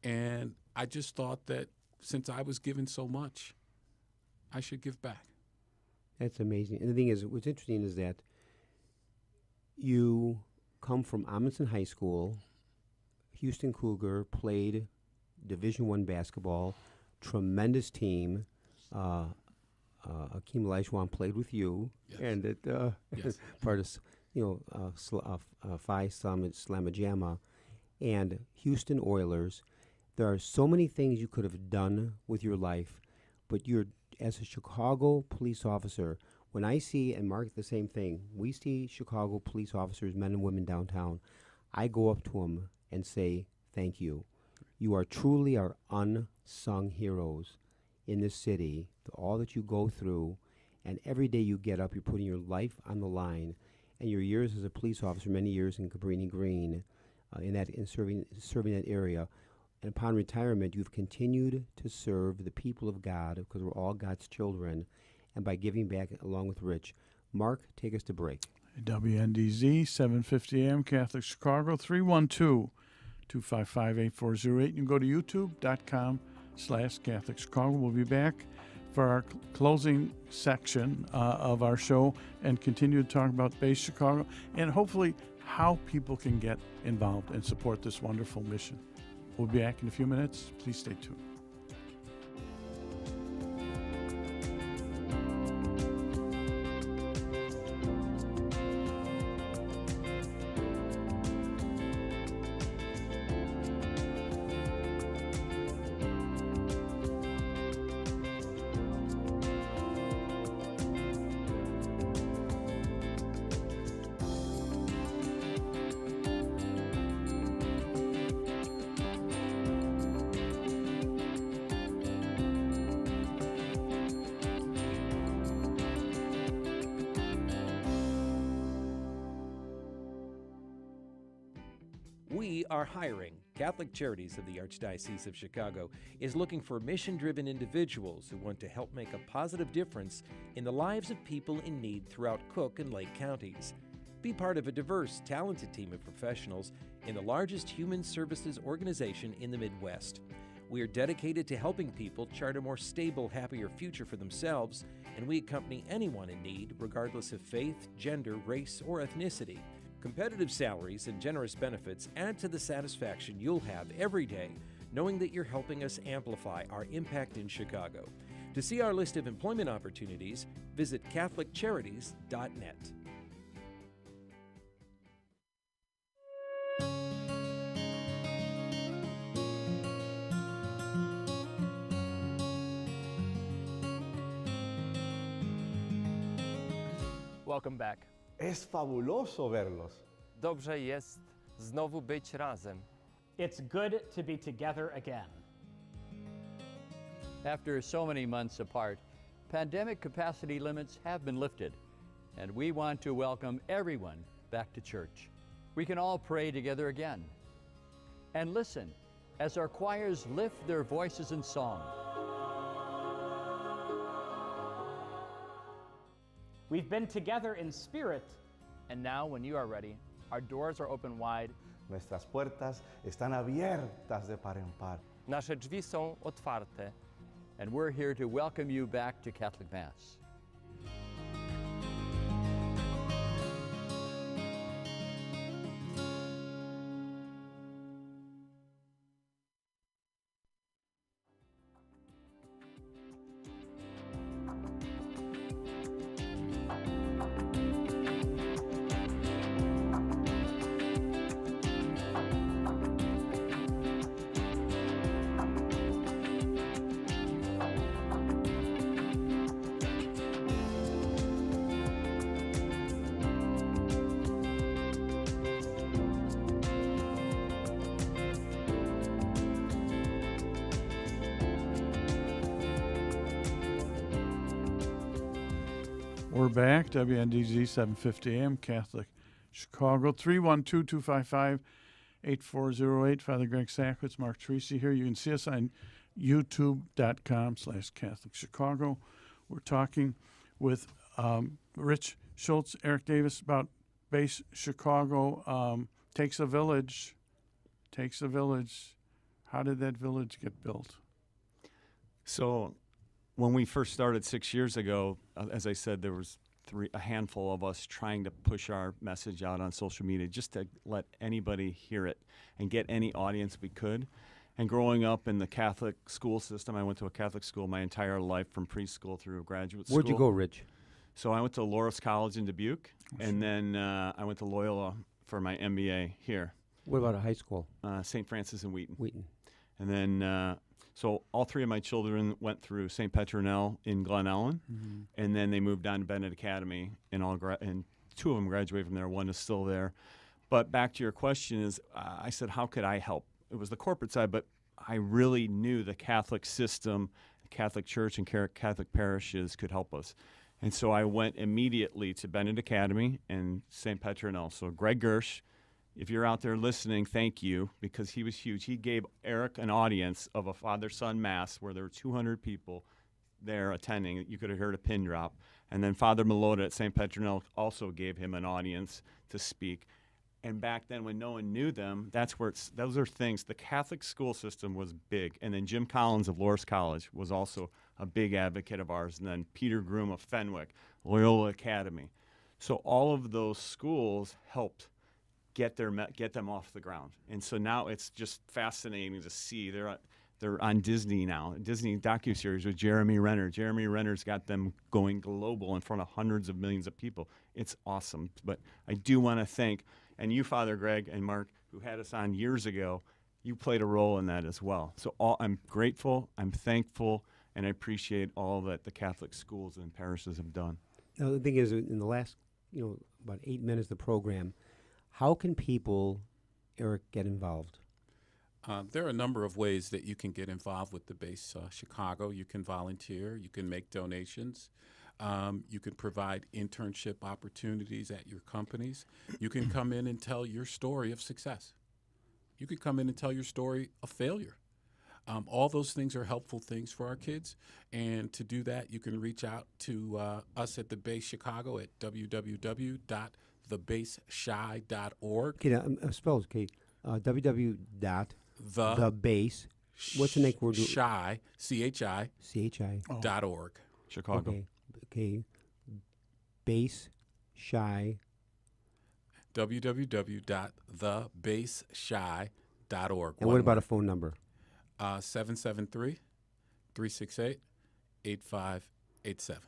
And I just thought that since I was given so much, I should give back. That's amazing. And the thing is, what's interesting is that you come from Amundsen High School, Houston Cougar, played Division I basketball, tremendous team. Akeem Olajuwon played with you, yes. and it yes. part of Phi Slamma Jamma, and Houston Oilers. There are so many things you could have done with your life, but you're, as a Chicago police officer, when I see, and Mark, the same thing, we see Chicago police officers, men and women downtown, I go up to them and say, thank you. You are truly our unsung heroes in this city, all that you go through, and every day you get up, you're putting your life on the line, and your years as a police officer, many years in Cabrini Green, in serving that area, and upon retirement, you've continued to serve the people of God, because we're all God's children, and by giving back along with Rich. Mark, take us to break. WNDZ, 750 AM, Catholic Chicago, 312-255-8408. You can go to youtube.com/Catholic Chicago. We'll be back for our closing section of our show and continue to talk about Base Chicago and hopefully how people can get involved and support this wonderful mission. We'll be back in a few minutes. Please stay tuned. are hiring. Catholic Charities of the Archdiocese of Chicago is looking for mission-driven individuals who want to help make a positive difference in the lives of people in need throughout Cook and Lake counties. Be part of a diverse, talented team of professionals in the largest human services organization in the Midwest. We are dedicated to helping people chart a more stable, happier future for themselves, and we accompany anyone in need, regardless of faith, gender, race, or ethnicity. Competitive salaries and generous benefits add to the satisfaction you'll have every day knowing that you're helping us amplify our impact in Chicago. To see our list of employment opportunities, visit CatholicCharities.net. Welcome back. Es fabuloso verlos. Dobrze jest znowu być razem. It's good to be together again. After so many months apart, pandemic capacity limits have been lifted, and we want to welcome everyone back to church. We can all pray together again. And listen as our choirs lift their voices in song. We've been together in spirit. And now, when you are ready, our doors are open wide. Nuestras puertas están abiertas de par en par. Nasze drzwi są otwarte. And we're here to welcome you back to Catholic Mass. We're back, WNDZ 750 AM, Catholic Chicago, 312-255-8408. Father Greg Sackwitz, Mark Teresi here. You can see us on youtube.com/Catholic Chicago. We're talking with Rich Schultz, Eric Davis about Base Chicago. Takes a village. Takes a village. How did that village get built? So when we first started 6 years ago, as I said, there was a handful of us trying to push our message out on social media just to let anybody hear it and get any audience we could. And growing up in the Catholic school system, I went to a Catholic school my entire life from preschool through graduate school. Where'd you go, Rich? So I went to Loras College in Dubuque, and then I went to Loyola for my MBA here. What about a high school? St. Francis in Wheaton. Wheaton. And then, so all three of my children went through St. Petronell in Glen Ellen, and then they moved on to Bennett Academy, and and two of them graduated from there. One is still there. But back to your question is, I said, how could I help? It was the corporate side, but I really knew the Catholic system, the Catholic Church, and Catholic parishes could help us. And so I went immediately to Bennett Academy and St. Petronell. So Greg Gersh, if you're out there listening, thank you, because he was huge. He gave Eric an audience of a father-son mass where there were 200 people there attending. You could have heard a pin drop. And then Father Melota at St. Petronell also gave him an audience to speak. And back then, when no one knew them, those are things. The Catholic school system was big. And then Jim Collins of Loras College was also a big advocate of ours. And then Peter Groom of Fenwick, Loyola Academy. So all of those schools helped get them off the ground. And so now it's just fascinating to see. They're on Disney now, Disney docuseries with Jeremy Renner. Jeremy Renner's got them going global in front of hundreds of millions of people. It's awesome. But I do want to thank, and you, Father Greg and Mark, who had us on years ago, you played a role in that as well. So I'm grateful, I'm thankful, and I appreciate all that the Catholic schools and parishes have done. Now, the thing is, in the last, about 8 minutes of the program, how can people, Eric, get involved? There are a number of ways that you can get involved with the Base Chicago. You can volunteer. You can make donations. You can provide internship opportunities at your companies. You can come in and tell your story of success. You could come in and tell your story of failure. All those things are helpful things for our kids. And to do that, you can reach out to us at the Base Chicago at www.thebaseshy.org. Okay, now, spells, okay. www.thebase. What's the next word? Shy, C-H-I. C-H-I. .org. Chicago. Okay. Base Shy. www.thebaseshy.org. And what about a phone number? 773-368-8587.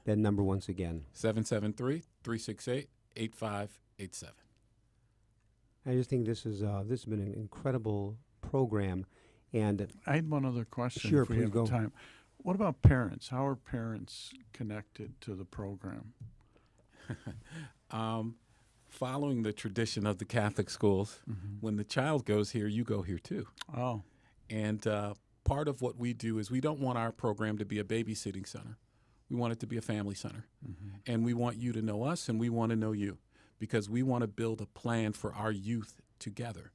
That number once again. 773-368-8587. I just think this has been an incredible program. And I had one other question. Sure, if we please have go. time. What about parents? How are parents connected to the program? Following the tradition of the Catholic schools, when the child goes here, you go here too. Oh. And part of what we do is we don't want our program to be a babysitting center. We want it to be a family center. And we want you to know us, and we want to know you, because we want to build a plan for our youth together.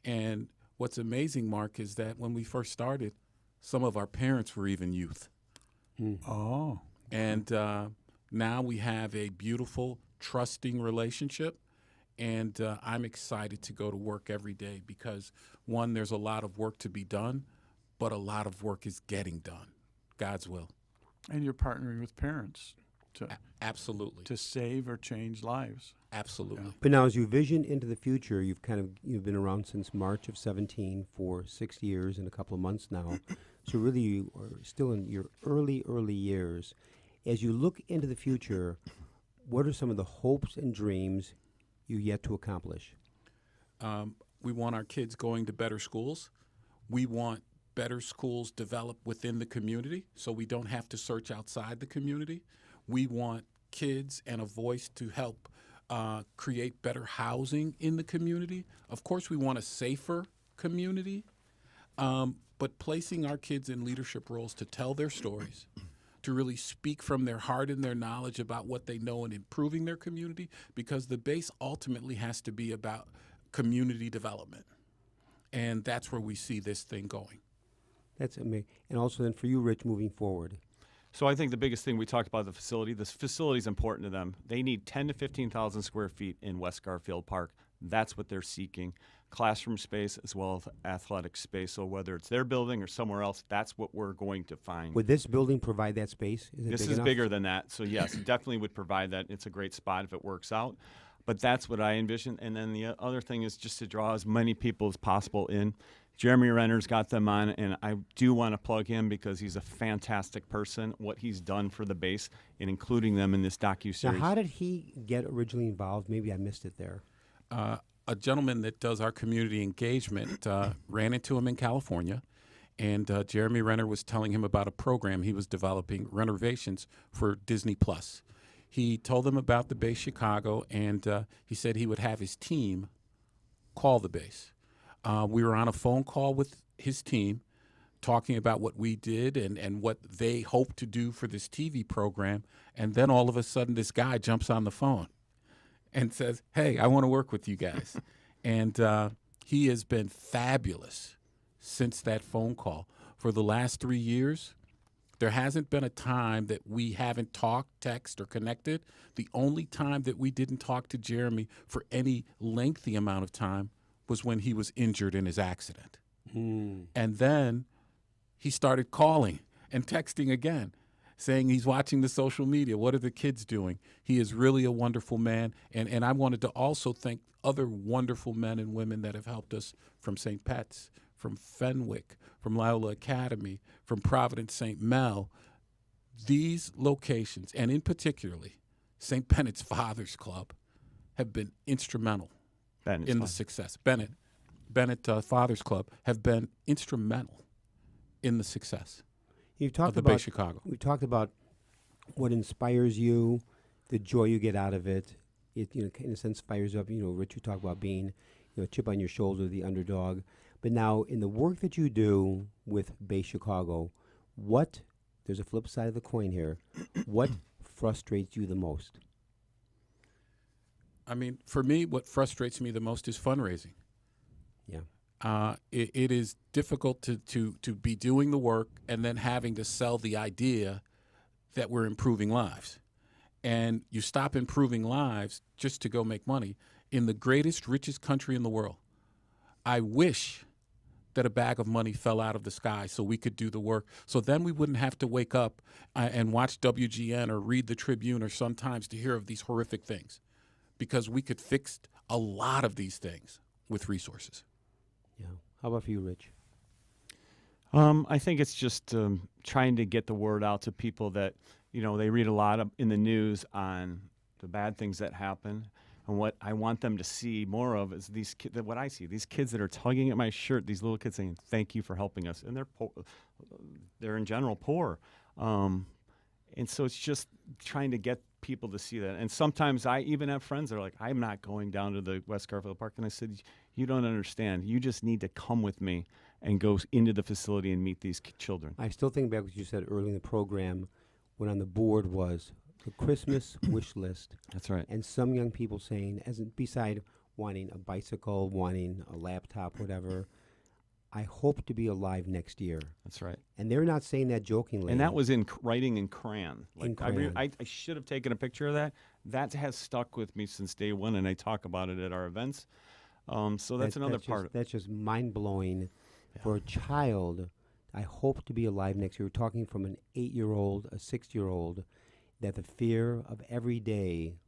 And what's amazing, Mark, is that when we first started, some of our parents were even youth. Oh. And now we have a beautiful, trusting relationship. And I'm excited to go to work every day because, one, there's a lot of work to be done, but a lot of work is getting done. God's will. And you're partnering with parents to absolutely to save or change lives. Absolutely. Yeah. But now, as you vision into the future, you've been around since March of 17 for 6 years and a couple of months now. So really, you are still in your early years. As you look into the future, what are some of the hopes and dreams you yet to accomplish? We want our kids going to better schools. We want better schools developed within the community so we don't have to search outside the community. We want kids and a voice to help create better housing in the community. Of course, we want a safer community, but placing our kids in leadership roles to tell their stories, to really speak from their heart and their knowledge about what they know and improving their community, because the base ultimately has to be about community development. And that's where we see this thing going. That's amazing. And also then for you, Rich, moving forward. So I think the biggest thing we talked about the facility. This facility is important to them. They need 10 to 15,000 square feet in West Garfield Park. That's what they're seeking. Classroom space as well as athletic space. So whether it's their building or somewhere else, that's what we're going to find. Would this building provide that space? This is bigger than that. So yes, it definitely would provide that. It's a great spot if it works out. But that's what I envision. And then the other thing is just to draw as many people as possible in. Jeremy Renner's got them on, and I do want to plug him because he's a fantastic person, what he's done for the base, and including them in this docuseries. Now, how did he get originally involved? Maybe I missed it there. A gentleman that does our community engagement ran into him in California, and Jeremy Renner was telling him about a program he was developing, renovations for Disney+. He told them about the Base Chicago, and he said he would have his team call the base. We were on a phone call with his team talking about what we did and what they hope to do for this TV program, and then all of a sudden this guy jumps on the phone and says, hey, I want to work with you guys. And he has been fabulous since that phone call. For the last 3 years, there hasn't been a time that we haven't talked, text, or connected. The only time that we didn't talk to Jeremy for any lengthy amount of time was when he was injured in his accident. And then he started calling and texting again, saying he's watching the social media. What are the kids doing? He is really a wonderful man. And I wanted to also thank other wonderful men and women that have helped us from St. Pat's, from Fenwick, from Loyola Academy, from Providence St. Mel. These locations, and in particularly St. Bennett's Fathers Club, have been instrumental in the success. Bennett Fathers Club have been instrumental in the success of the Bay Chicago. We talked about what inspires you, the joy you get out of it. It, in a sense, fires up. Rich, you talk about being, a chip on your shoulder, the underdog. But now, in the work that you do with Bay Chicago, there's a flip side of the coin here. What frustrates you the most? I mean, for me, what frustrates me the most is fundraising. Yeah. it is difficult to be doing the work and then having to sell the idea that we're improving lives. And you stop improving lives just to go make money in the greatest, richest country in the world. I wish that a bag of money fell out of the sky so we could do the work. So then we wouldn't have to wake up and watch WGN or read the Tribune or Sun-Times to hear of these horrific things, because we could fix a lot of these things with resources. Yeah. How about for you, Rich? I think it's just trying to get the word out to people that, they read a lot in the news on the bad things that happen. And what I want them to see more of is these kids, what I see, these kids that are tugging at my shirt, these little kids saying, "Thank you for helping us." And they're in general poor. And so it's just trying to get people to see that. And sometimes I even have friends that are like, "I'm not going down to the West Garfield Park." And I said, "You don't understand. You just need to come with me and go into the facility and meet these children." I still think back what you said early in the program when on the board was the Christmas wish list. That's right. And some young people saying, beside wanting a bicycle, wanting a laptop, whatever, I hope to be alive next year. That's right. And they're not saying that jokingly. And that was in writing in crayon. In crayon. I should have taken a picture of that. That has stuck with me since day one, and I talk about it at our events. So that's another part. That's just mind-blowing for a child. I hope to be alive next year. We're talking from an 8-year-old, a 6-year-old, that the fear of every day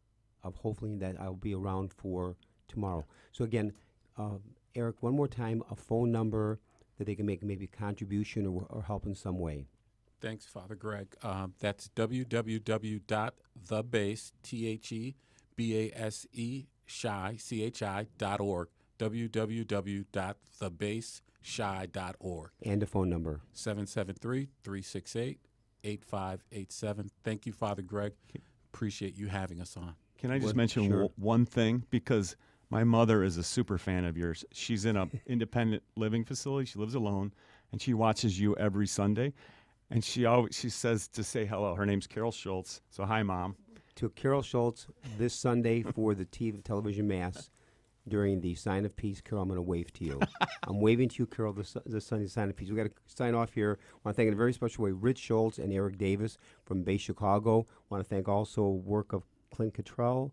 of hopefully that I'll be around for tomorrow. So again, Eric, one more time, a phone number that they can make maybe a contribution or help in some way. Thanks, Father Greg. That's www.thebase.chi.org, www.thebaseschi.org. And a phone number. 773-368-8587. Thank you, Father Greg. Appreciate you having us on. Can I just mention one thing? Because my mother is a super fan of yours. She's in an independent living facility. She lives alone, and she watches you every Sunday. And she says to say hello. Her name's Carol Schultz. So hi, Mom. To Carol Schultz this Sunday for the television Mass during the Sign of Peace. Carol, I'm going to wave to you. I'm waving to you, Carol, this Sunday Sign of Peace. We've got to sign off here. I want to thank in a very special way Rich Schultz and Eric Davis from Base Chicago. I want to thank also work of Clint Cottrell,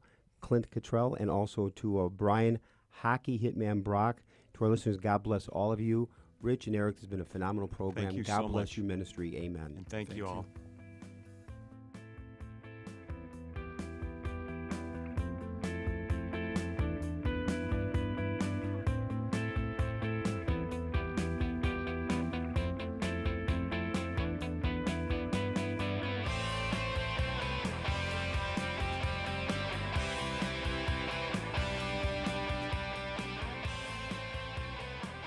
and also to Brian Hockey Hitman Brock. To our listeners, God bless all of you. Rich and Eric, this has been a phenomenal program. Thank you God so bless much. your ministry. Amen. And thank you all.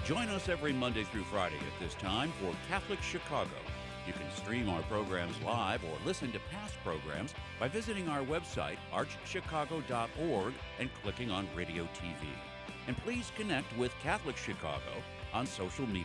Join us every Monday through Friday at this time for Catholic Chicago. You can stream our programs live or listen to past programs by visiting our website, archchicago.org, and clicking on Radio TV. And please connect with Catholic Chicago on social media.